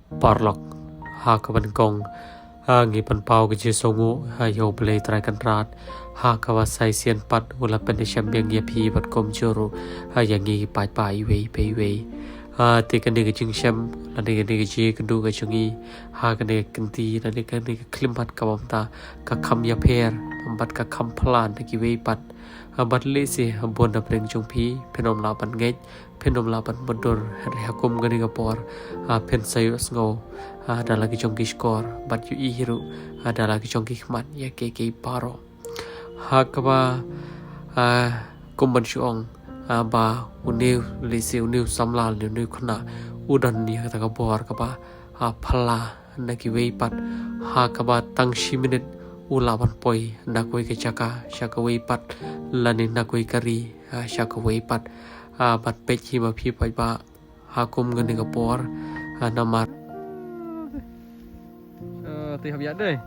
Parlok hakawan kong ngi panpau ke jesongu yo bele terakan rat hakawa sai sian pat ula pendesham yang ya pi pat kom joro yang ngi pai pai wei te kan ke jing sham la ne ke je kendu ke chungi ha kan ne kenti la ne kan ne klimpat kawam ta ka kham ya pher bat ka kham plan ki wei pat bat le se bon da preng chung pi phenom la pan ngai phenom la pan bodur re hakum gani ka por phen sayu sngo ada lagi chung ki skor bat yu I hiru ada lagi chung ki khmat ya ke paro hakaba kumban shuong ba uniu lisi uniu samlal uniu khna udan ni ta ka bor ka ba phala na ki wei pat hakaba tang shiminit ulawan poi na koi ke chaka shaka wei pat lani na koi kari shaka wei pat bat pe chi ma phi pai ba hakum ngani ka por namar ti học dẫn đây